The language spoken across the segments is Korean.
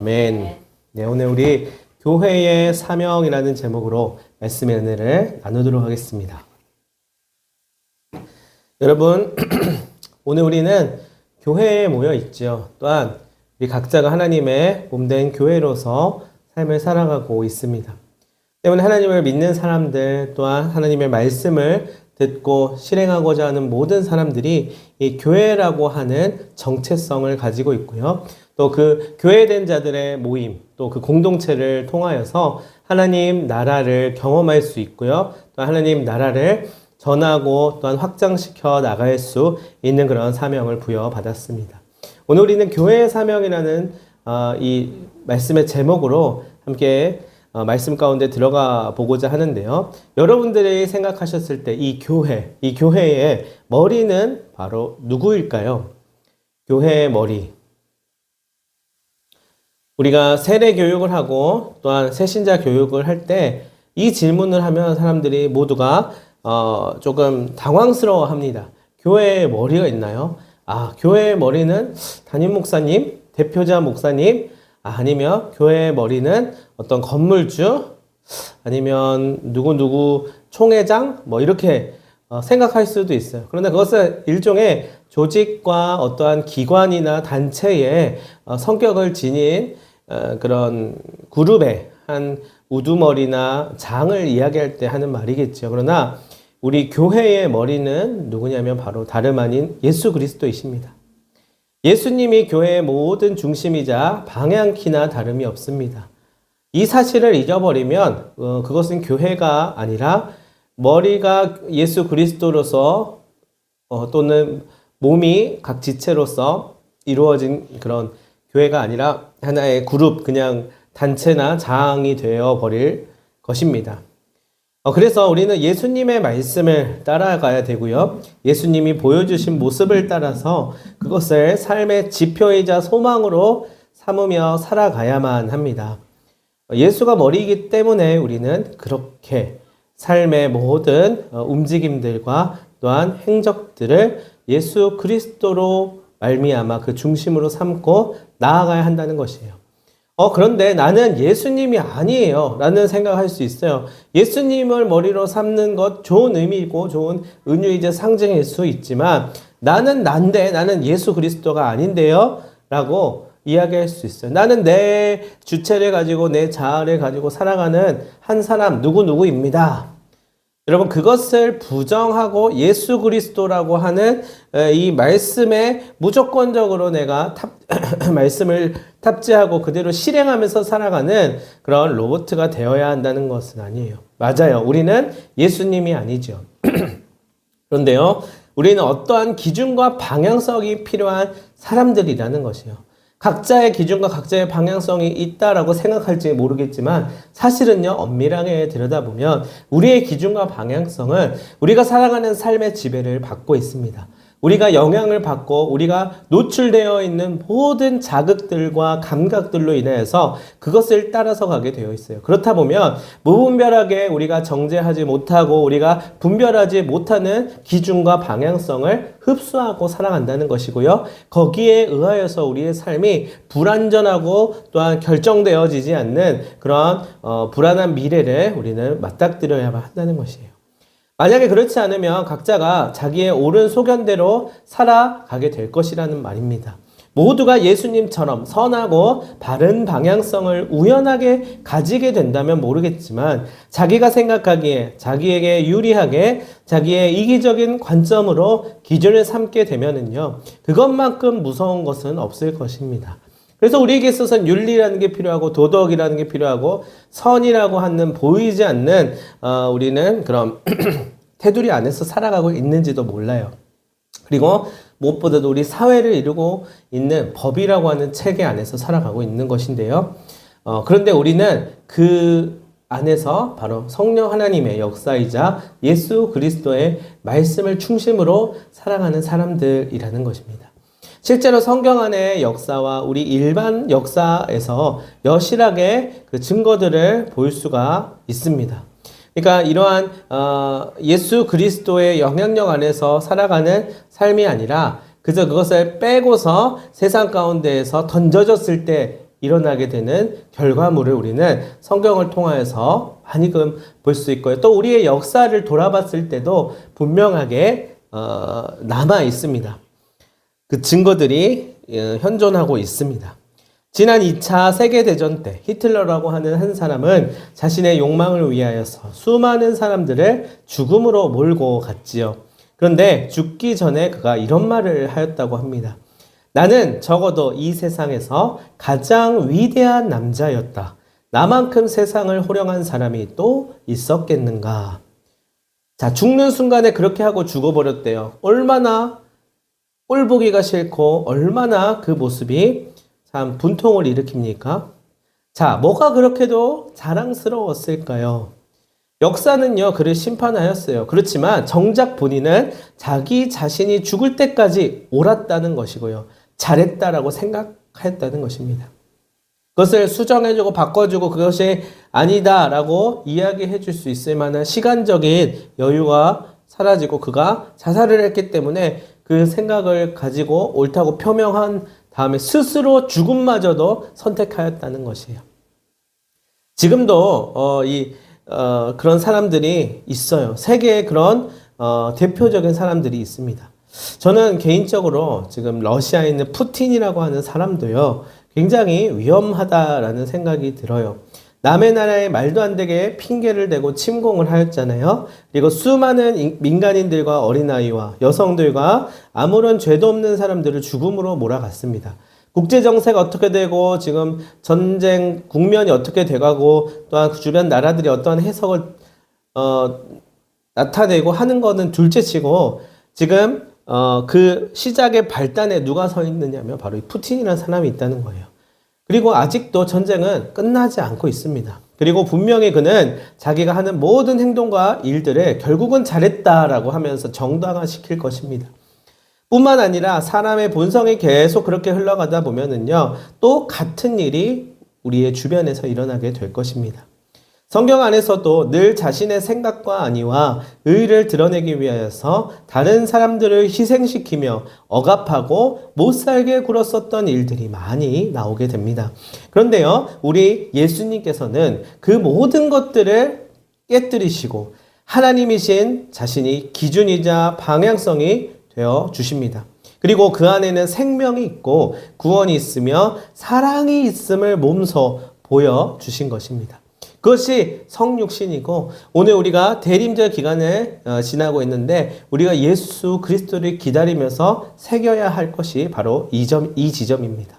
아멘. 네, 오늘 우리 교회의 사명이라는 제목으로 말씀의 은혜를 나누도록 하겠습니다. 여러분, 오늘 우리는 교회에 모여 있죠. 또한 우리 각자가 하나님의 몸된 교회로서 삶을 살아가고 있습니다. 때문에 하나님을 믿는 사람들, 또한 하나님의 말씀을 듣고 실행하고자 하는 모든 사람들이 이 교회라고 하는 정체성을 가지고 있고요. 또 그 교회된 자들의 모임, 또 그 공동체를 통하여서 하나님 나라를 경험할 수 있고요. 또 하나님 나라를 전하고 또한 확장시켜 나갈 수 있는 그런 사명을 부여받았습니다. 오늘 우리는 교회의 사명이라는 이 말씀의 제목으로 함께 말씀 가운데 들어가 보고자 하는데요. 여러분들이 생각하셨을 때 이 교회의 머리는 바로 누구일까요? 교회의 머리. 우리가 세례 교육을 하고 또한 새신자 교육을 할 때 이 질문을 하면 사람들이 모두가 조금 당황스러워 합니다. 교회에 머리가 있나요? 교회의 머리는 담임 목사님, 대표자 목사님, 아니면 교회의 머리는 어떤 건물주, 아니면 누구 총회장, 이렇게 생각할 수도 있어요. 그런데 그것은 일종의 조직과 어떠한 기관이나 단체의 성격을 지닌 그런 그룹의 한 우두머리나 장을 이야기할 때 하는 말이겠죠. 그러나 우리 교회의 머리는 누구냐면 바로 다름 아닌 예수 그리스도이십니다. 예수님이 교회의 모든 중심이자 방향키나 다름이 없습니다. 이 사실을 잊어버리면 그것은 교회가 아니라 머리가 예수 그리스도로서 또는 몸이 각 지체로서 이루어진 그런 교회가 아니라 하나의 그룹, 그냥 단체나 장이 되어버릴 것입니다. 그래서 우리는 예수님의 말씀을 따라가야 되고요. 예수님이 보여주신 모습을 따라서 그것을 삶의 지표이자 소망으로 삼으며 살아가야만 합니다. 예수가 머리이기 때문에 우리는 그렇게 삶의 모든 움직임들과 또한 행적들을 예수 그리스도로 말미암아 그 중심으로 삼고 나아가야 한다는 것이에요. 그런데 나는 예수님이 아니에요 라는 생각할 수 있어요. 예수님을 머리로 삼는 것 좋은 의미이고 좋은 은유이자 상징일 수 있지만 나는 예수 그리스도가 아닌데요 라고 이야기할 수 있어요. 나는 내 주체를 가지고 내 자아를 가지고 살아가는 한 사람 누구입니다. 여러분, 그것을 부정하고 예수 그리스도라고 하는 이 말씀에 무조건적으로 내가 말씀을 탑재하고 그대로 실행하면서 살아가는 그런 로봇가 되어야 한다는 것은 아니에요. 맞아요. 우리는 예수님이 아니죠. 그런데요, 우리는 어떠한 기준과 방향성이 필요한 사람들이라는 것이요. 각자의 기준과 각자의 방향성이 있다라고 생각할지 모르겠지만 사실은요, 엄밀하게 들여다보면 우리의 기준과 방향성은 우리가 살아가는 삶의 지배를 받고 있습니다. 우리가 영향을 받고 우리가 노출되어 있는 모든 자극들과 감각들로 인해서 그것을 따라서 가게 되어 있어요. 그렇다 보면 무분별하게 우리가 정죄하지 못하고 우리가 분별하지 못하는 기준과 방향성을 흡수하고 살아간다는 것이고요. 거기에 의하여서 우리의 삶이 불안전하고 또한 결정되어지지 않는 그런 불안한 미래를 우리는 맞닥뜨려야만 한다는 것이에요. 만약에 그렇지 않으면 각자가 자기의 옳은 소견대로 살아가게 될 것이라는 말입니다. 모두가 예수님처럼 선하고 바른 방향성을 우연하게 가지게 된다면 모르겠지만 자기가 생각하기에 자기에게 유리하게 자기의 이기적인 관점으로 기준을 삼게 되면은요, 그것만큼 무서운 것은 없을 것입니다. 그래서 우리에게 있어서는 윤리라는 게 필요하고 도덕이라는 게 필요하고 선이라고 하는 보이지 않는 우리는 그런 테두리 안에서 살아가고 있는지도 몰라요. 그리고 무엇보다도 우리 사회를 이루고 있는 법이라고 하는 체계 안에서 살아가고 있는 것인데요. 그런데 우리는 그 안에서 바로 성령 하나님의 역사이자 예수 그리스도의 말씀을 중심으로 살아가는 사람들이라는 것입니다. 실제로 성경 안의 역사와 우리 일반 역사에서 여실하게 그 증거들을 볼 수가 있습니다. 그러니까 이러한 예수 그리스도의 영향력 안에서 살아가는 삶이 아니라 그저 그것을 빼고서 세상 가운데에서 던져졌을 때 일어나게 되는 결과물을 우리는 성경을 통하여서 많이 볼 수 있고요. 또 우리의 역사를 돌아봤을 때도 분명하게 남아 있습니다. 그 증거들이 현존하고 있습니다. 지난 2차 세계대전 때 히틀러라고 하는 한 사람은 자신의 욕망을 위하여서 수많은 사람들을 죽음으로 몰고 갔지요. 그런데 죽기 전에 그가 이런 말을 하였다고 합니다. 나는 적어도 이 세상에서 가장 위대한 남자였다. 나만큼 세상을 호령한 사람이 또 있었겠는가. 자, 죽는 순간에 그렇게 하고 죽어버렸대요. 얼마나 꼴보기가 싫고 얼마나 그 모습이 참 분통을 일으킵니까? 자, 뭐가 그렇게도 자랑스러웠을까요? 역사는요, 그를 심판하였어요. 그렇지만 정작 본인은 자기 자신이 죽을 때까지 옳았다는 것이고요. 잘했다라고 생각했다는 것입니다. 그것을 수정해주고 바꿔주고 그것이 아니다라고 이야기해 줄 수 있을 만한 시간적인 여유가 사라지고 그가 자살을 했기 때문에 그 생각을 가지고 옳다고 표명한 다음에 스스로 죽음마저도 선택하였다는 것이에요. 지금도 그런 사람들이 있어요. 세계에 그런 대표적인 사람들이 있습니다. 저는 개인적으로 지금 러시아에 있는 푸틴이라고 하는 사람도요, 굉장히 위험하다라는 생각이 들어요. 남의 나라에 말도 안 되게 핑계를 대고 침공을 하였잖아요. 그리고 수많은 민간인들과 어린아이와 여성들과 아무런 죄도 없는 사람들을 죽음으로 몰아갔습니다. 국제정세가 어떻게 되고 지금 전쟁 국면이 어떻게 돼가고 또한 그 주변 나라들이 어떤 해석을 나타내고 하는 거는 둘째치고 지금 그 시작의 발단에 누가 서 있느냐면 바로 이 푸틴이라는 사람이 있다는 거예요. 그리고 아직도 전쟁은 끝나지 않고 있습니다. 그리고 분명히 그는 자기가 하는 모든 행동과 일들을 결국은 잘했다라고 하면서 정당화시킬 것입니다. 뿐만 아니라 사람의 본성이 계속 그렇게 흘러가다 보면은요, 또 같은 일이 우리의 주변에서 일어나게 될 것입니다. 성경 안에서도 늘 자신의 생각과 안위와 의의를 드러내기 위하여서 다른 사람들을 희생시키며 억압하고 못살게 굴었었던 일들이 많이 나오게 됩니다. 그런데요, 우리 예수님께서는 그 모든 것들을 깨뜨리시고 하나님이신 자신이 기준이자 방향성이 되어 주십니다. 그리고 그 안에는 생명이 있고 구원이 있으며 사랑이 있음을 몸소 보여주신 것입니다. 그것이 성육신이고 오늘 우리가 대림절 기간을 지나고 있는데 우리가 예수 그리스도를 기다리면서 새겨야 할 것이 바로 이 지점입니다.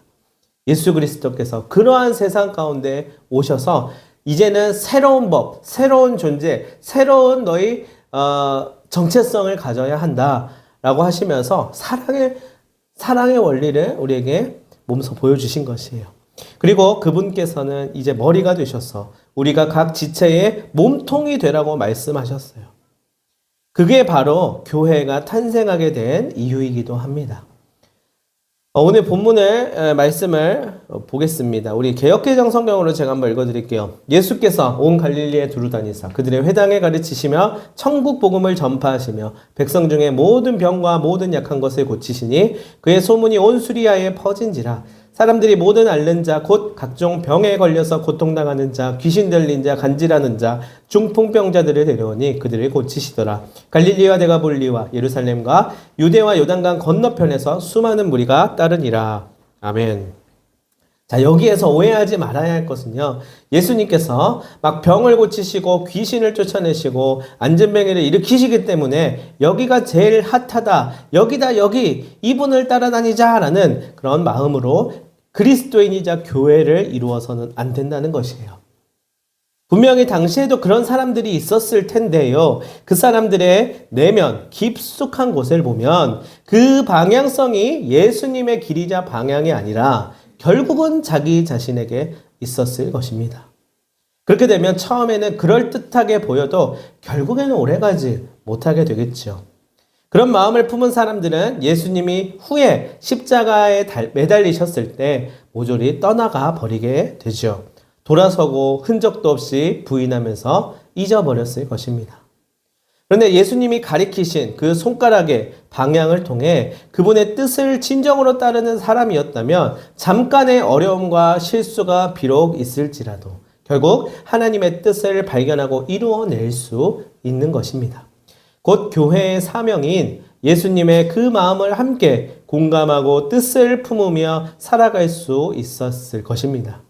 예수 그리스도께서 그러한 세상 가운데 오셔서 이제는 새로운 법, 새로운 존재, 새로운 너희 정체성을 가져야 한다라고 하시면서 사랑의 원리를 우리에게 몸소 보여주신 것이에요. 그리고 그분께서는 이제 머리가 되셔서 우리가 각 지체의 몸통이 되라고 말씀하셨어요. 그게 바로 교회가 탄생하게 된 이유이기도 합니다. 오늘 본문의 말씀을 보겠습니다. 우리 개역개정 성경으로 제가 한번 읽어드릴게요. 예수께서 온 갈릴리에 두루 다니사 그들의 회당에 가르치시며 천국 복음을 전파하시며 백성 중에 모든 병과 모든 약한 것을 고치시니 그의 소문이 온 수리아에 퍼진지라. 사람들이 모든 앓는 자, 곧 각종 병에 걸려서 고통당하는 자, 귀신 들린 자, 간질하는 자, 중풍병자들을 데려오니 그들을 고치시더라. 갈릴리와 데가볼리와 예루살렘과 유대와 요단강 건너편에서 수많은 무리가 따르니라. 아멘. 자, 여기에서 오해하지 말아야 할 것은요, 예수님께서 막 병을 고치시고 귀신을 쫓아내시고 안전병해를 일으키시기 때문에 여기가 제일 핫하다, 여기다 여기 이분을 따라다니자라는 그런 마음으로 그리스도인이자 교회를 이루어서는 안 된다는 것이에요. 분명히 당시에도 그런 사람들이 있었을 텐데요. 그 사람들의 내면 깊숙한 곳을 보면 그 방향성이 예수님의 길이자 방향이 아니라 결국은 자기 자신에게 있었을 것입니다. 그렇게 되면 처음에는 그럴듯하게 보여도 결국에는 오래가지 못하게 되겠죠. 그런 마음을 품은 사람들은 예수님이 후에 십자가에 매달리셨을 때 모조리 떠나가 버리게 되죠. 돌아서고 흔적도 없이 부인하면서 잊어버렸을 것입니다. 그런데 예수님이 가리키신 그 손가락의 방향을 통해 그분의 뜻을 진정으로 따르는 사람이었다면 잠깐의 어려움과 실수가 비록 있을지라도 결국 하나님의 뜻을 발견하고 이루어낼 수 있는 것입니다. 곧 교회의 사명인 예수님의 그 마음을 함께 공감하고 뜻을 품으며 살아갈 수 있었을 것입니다.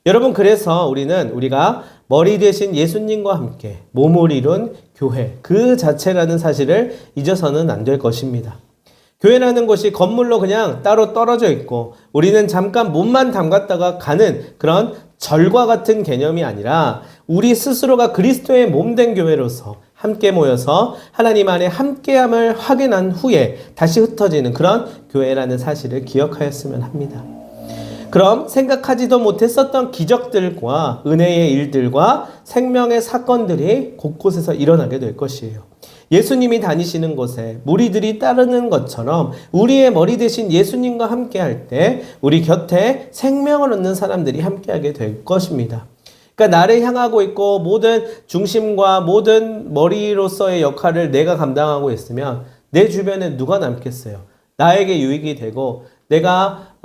여러분, 그래서 우리가 머리 대신 예수님과 함께 몸을 이룬 교회 그 자체라는 사실을 잊어서는 안 될 것입니다. 교회라는 곳이 건물로 그냥 따로 떨어져 있고 우리는 잠깐 몸만 담갔다가 가는 그런 절과 같은 개념이 아니라 우리 스스로가 그리스도의 몸된 교회로서 함께 모여서 하나님 안에 함께함을 확인한 후에 다시 흩어지는 그런 교회라는 사실을 기억하였으면 합니다. 그럼 생각하지도 못했었던 기적들과 은혜의 일들과 생명의 사건들이 곳곳에서 일어나게 될 것이에요. 예수님이 다니시는 곳에 무리들이 따르는 것처럼 우리의 머리 대신 예수님과 함께 할 때 우리 곁에 생명을 얻는 사람들이 함께하게 될 것입니다. 그러니까 나를 향하고 있고 모든 중심과 모든 머리로서의 역할을 내가 감당하고 있으면 내 주변에 누가 남겠어요? 나에게 유익이 되고 내가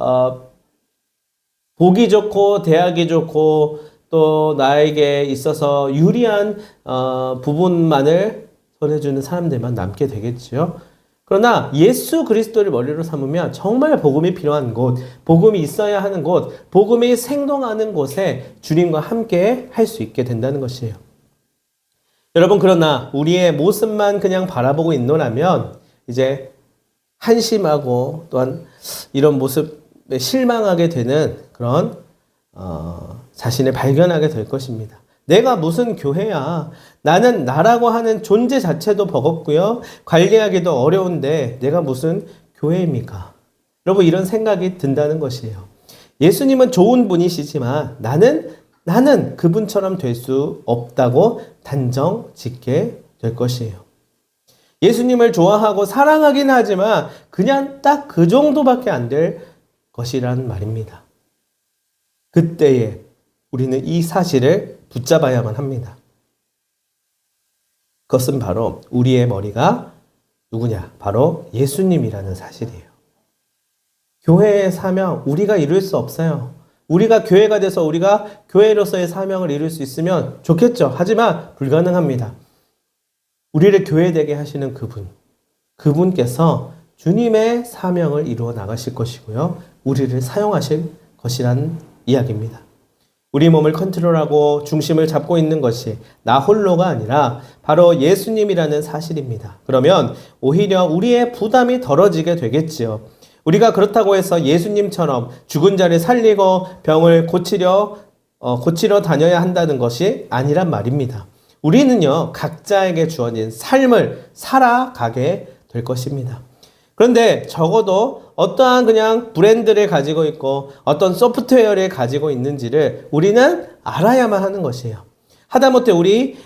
보기 좋고 대하기 좋고 또 나에게 있어서 유리한 부분만을 전해주는 사람들만 남게 되겠지요. 그러나 예수 그리스도를 머리로 삼으면 정말 복음이 필요한 곳, 복음이 있어야 하는 곳, 복음이 생동하는 곳에 주님과 함께 할 수 있게 된다는 것이에요. 여러분, 그러나 우리의 모습만 그냥 바라보고 있노라면 이제 한심하고 또한 이런 모습에 실망하게 되는 그런 자신을 발견하게 될 것입니다. 내가 무슨 교회야? 나는 나라고 하는 존재 자체도 버겁고요. 관리하기도 어려운데 내가 무슨 교회입니까? 여러분, 이런 생각이 든다는 것이에요. 예수님은 좋은 분이시지만 나는 그분처럼 될 수 없다고 단정 짓게 될 것이에요. 예수님을 좋아하고 사랑하긴 하지만 그냥 딱 그 정도밖에 안 될 것이란 말입니다. 그때에 우리는 이 사실을 붙잡아야만 합니다. 그것은 바로 우리의 머리가 누구냐? 바로 예수님이라는 사실이에요. 교회의 사명, 우리가 이룰 수 없어요. 우리가 교회가 돼서 우리가 교회로서의 사명을 이룰 수 있으면 좋겠죠. 하지만 불가능합니다. 우리를 교회되게 하시는 그분께서 주님의 사명을 이루어 나가실 것이고요. 우리를 사용하실 것이라는 이야기입니다. 우리 몸을 컨트롤하고 중심을 잡고 있는 것이 나 홀로가 아니라 바로 예수님이라는 사실입니다. 그러면 오히려 우리의 부담이 덜어지게 되겠지요. 우리가 그렇다고 해서 예수님처럼 죽은 자를 살리고 병을 고치러 다녀야 한다는 것이 아니란 말입니다. 우리는요, 각자에게 주어진 삶을 살아가게 될 것입니다. 그런데 적어도 어떠한 그냥 브랜드를 가지고 있고 어떤 소프트웨어를 가지고 있는지를 우리는 알아야만 하는 것이에요. 하다못해 우리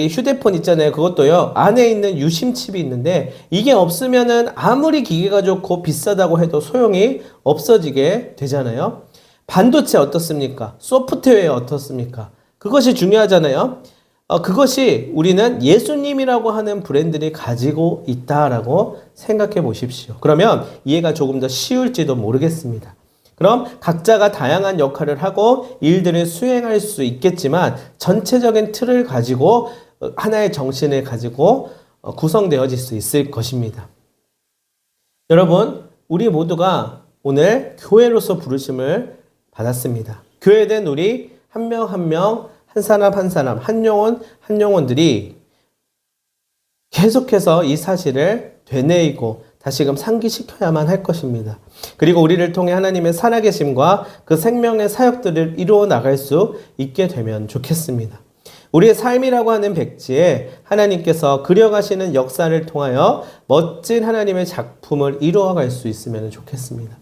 휴대폰 있잖아요. 그것도요, 안에 있는 유심칩이 있는데 이게 없으면은 아무리 기계가 좋고 비싸다고 해도 소용이 없어지게 되잖아요. 반도체 어떻습니까? 소프트웨어 어떻습니까? 그것이 중요하잖아요. 그것이 우리는 예수님이라고 하는 브랜드를 가지고 있다라고 생각해 보십시오. 그러면 이해가 조금 더 쉬울지도 모르겠습니다. 그럼 각자가 다양한 역할을 하고 일들을 수행할 수 있겠지만 전체적인 틀을 가지고 하나의 정신을 가지고 구성되어질 수 있을 것입니다. 여러분, 우리 모두가 오늘 교회로서 부르심을 받았습니다. 교회된 우리 한 명 한 명, 한 사람 한 사람, 한 영혼들이 계속해서 이 사실을 되뇌이고 다시금 상기시켜야만 할 것입니다. 그리고 우리를 통해 하나님의 살아계심과 그 생명의 사역들을 이루어 나갈 수 있게 되면 좋겠습니다. 우리의 삶이라고 하는 백지에 하나님께서 그려가시는 역사를 통하여 멋진 하나님의 작품을 이루어갈 수 있으면 좋겠습니다.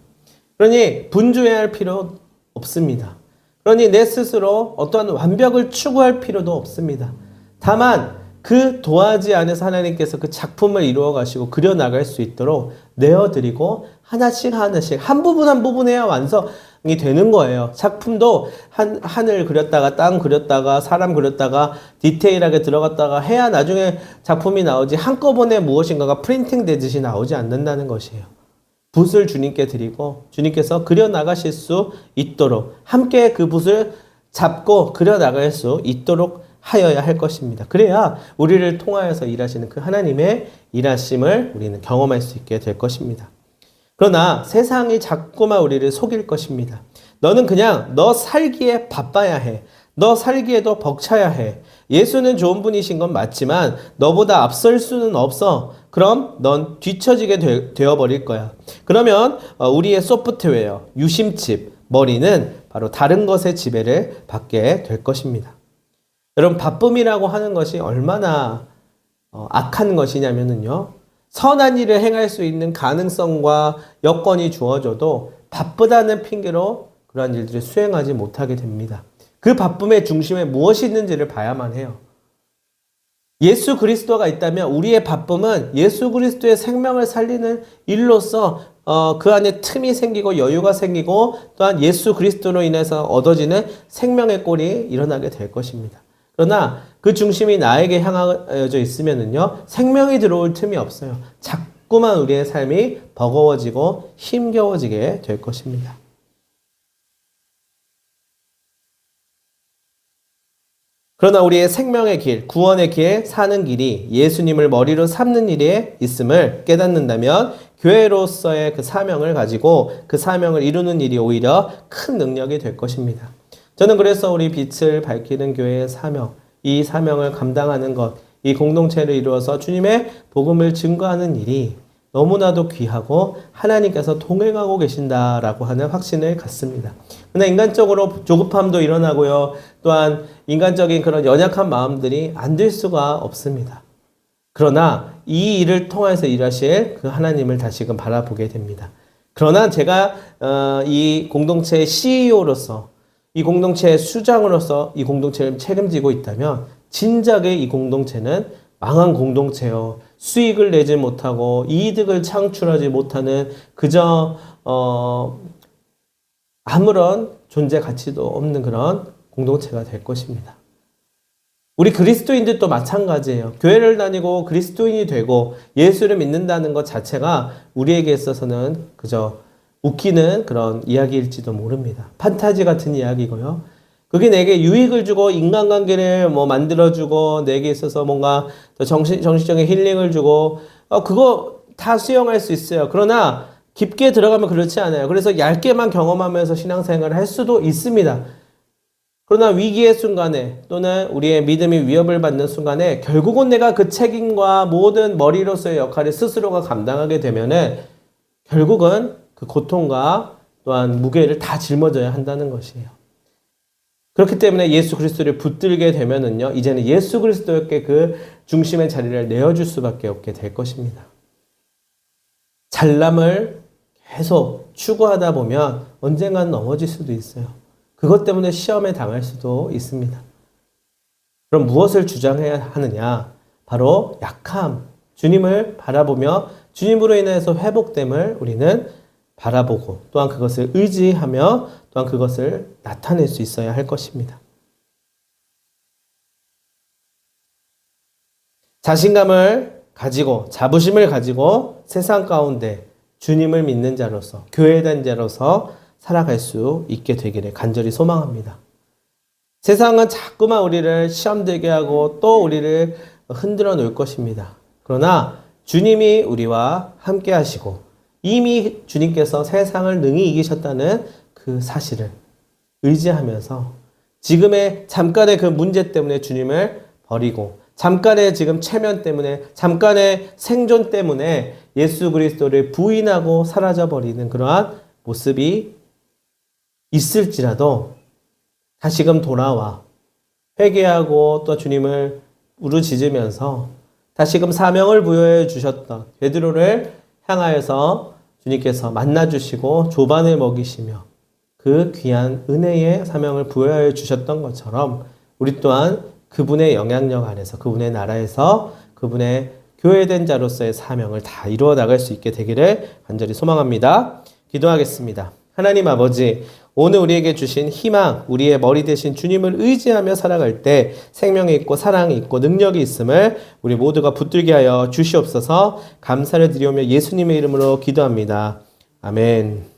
그러니 분주해할 필요 없습니다. 그러니 내 스스로 어떠한 완벽을 추구할 필요도 없습니다. 다만 그 도화지 안에서 하나님께서 그 작품을 이루어 가시고 그려나갈 수 있도록 내어드리고 하나씩 한 부분 한 부분 해야 되는 거예요. 작품도 하늘 그렸다가 땅 그렸다가 사람 그렸다가 디테일하게 들어갔다가 해야 나중에 작품이 나오지, 한꺼번에 무엇인가가 프린팅 되듯이 나오지 않는다는 것이에요. 붓을 주님께 드리고 주님께서 그려나가실 수 있도록 함께 그 붓을 잡고 그려나갈 수 있도록 하여야 할 것입니다. 그래야 우리를 통하여서 일하시는 그 하나님의 일하심을 우리는 경험할 수 있게 될 것입니다. 그러나 세상이 자꾸만 우리를 속일 것입니다. 너는 그냥 너 살기에 바빠야 해. 너 살기에도 벅차야 해. 예수는 좋은 분이신 건 맞지만 너보다 앞설 수는 없어. 그럼 넌 뒤처지게 되어버릴 거야. 그러면 우리의 소프트웨어, 유심칩, 머리는 바로 다른 것의 지배를 받게 될 것입니다. 여러분, 바쁨이라고 하는 것이 얼마나 악한 것이냐면요. 선한 일을 행할 수 있는 가능성과 여건이 주어져도 바쁘다는 핑계로 그러한 일들을 수행하지 못하게 됩니다. 그 바쁨의 중심에 무엇이 있는지를 봐야만 해요. 예수 그리스도가 있다면 우리의 바쁨은 예수 그리스도의 생명을 살리는 일로서 그 안에 틈이 생기고 여유가 생기고 또한 예수 그리스도로 인해서 얻어지는 생명의 꼴이 일어나게 될 것입니다. 그러나 그 중심이 나에게 향하여 있으면은요, 생명이 들어올 틈이 없어요. 자꾸만 우리의 삶이 버거워지고 힘겨워지게 될 것입니다. 그러나 우리의 생명의 길, 구원의 길, 사는 길이 예수님을 머리로 삼는 일에 있음을 깨닫는다면 교회로서의 그 사명을 가지고 그 사명을 이루는 일이 오히려 큰 능력이 될 것입니다. 저는 그래서 우리 빛을 밝히는 교회의 사명, 이 사명을 감당하는 것, 이 공동체를 이루어서 주님의 복음을 증거하는 일이 너무나도 귀하고 하나님께서 동행하고 계신다라고 하는 확신을 갖습니다. 그러나 인간적으로 조급함도 일어나고요. 또한 인간적인 그런 연약한 마음들이 안 될 수가 없습니다. 그러나 이 일을 통해서 일하실 그 하나님을 다시금 바라보게 됩니다. 그러나 제가 이 공동체의 CEO로서, 이 공동체의 수장으로서 이 공동체를 책임지고 있다면 진작에 이 공동체는 망한 공동체요. 수익을 내지 못하고 이득을 창출하지 못하는 그저 아무런 존재 가치도 없는 그런 공동체가 될 것입니다. 우리 그리스도인들도 마찬가지예요. 교회를 다니고 그리스도인이 되고 예수를 믿는다는 것 자체가 우리에게 있어서는 그저 웃기는 그런 이야기일지도 모릅니다. 판타지 같은 이야기고요. 그게 내게 유익을 주고 인간관계를 만들어주고 내게 있어서 뭔가 더 정신적인 힐링을 주고 그거 다 수용할 수 있어요. 그러나 깊게 들어가면 그렇지 않아요. 그래서 얇게만 경험하면서 신앙생활을 할 수도 있습니다. 그러나 위기의 순간에 또는 우리의 믿음이 위협을 받는 순간에 결국은 내가 그 책임과 모든 머리로서의 역할을 스스로가 감당하게 되면은 결국은 그 고통과 또한 무게를 다 짊어져야 한다는 것이에요. 그렇기 때문에 예수 그리스도를 붙들게 되면은요, 이제는 예수 그리스도께 그 중심의 자리를 내어줄 수밖에 없게 될 것입니다. 잘남을 계속 추구하다 보면 언젠가는 넘어질 수도 있어요. 그것 때문에 시험에 당할 수도 있습니다. 그럼 무엇을 주장해야 하느냐? 바로 약함, 주님을 바라보며 주님으로 인해서 회복됨을 우리는 바라보고 또한 그것을 의지하며 또한 그것을 나타낼 수 있어야 할 것입니다. 자신감을 가지고 자부심을 가지고 세상 가운데 주님을 믿는 자로서 교회된 자로서 살아갈 수 있게 되기를 간절히 소망합니다. 세상은 자꾸만 우리를 시험 들게 하고 또 우리를 흔들어 놓을 것입니다. 그러나 주님이 우리와 함께 하시고 이미 주님께서 세상을 능히 이기셨다는 그 사실을 의지하면서 지금의 잠깐의 그 문제 때문에 주님을 버리고 잠깐의 지금 체면 때문에 잠깐의 생존 때문에 예수 그리스도를 부인하고 사라져버리는 그러한 모습이 있을지라도 다시금 돌아와 회개하고 또 주님을 부르짖으면서 다시금 사명을 부여해 주셨던 베드로를 향하여서 주님께서 만나주시고 조반을 먹이시며 그 귀한 은혜의 사명을 부여해 주셨던 것처럼 우리 또한 그분의 영향력 안에서 그분의 나라에서 그분의 교회된 자로서의 사명을 다 이루어 나갈 수 있게 되기를 간절히 소망합니다. 기도하겠습니다. 하나님 아버지, 오늘 우리에게 주신 희망, 우리의 머리 대신 주님을 의지하며 살아갈 때 생명이 있고 사랑이 있고 능력이 있음을 우리 모두가 붙들게 하여 주시옵소서. 감사를 드리오며 예수님의 이름으로 기도합니다. 아멘.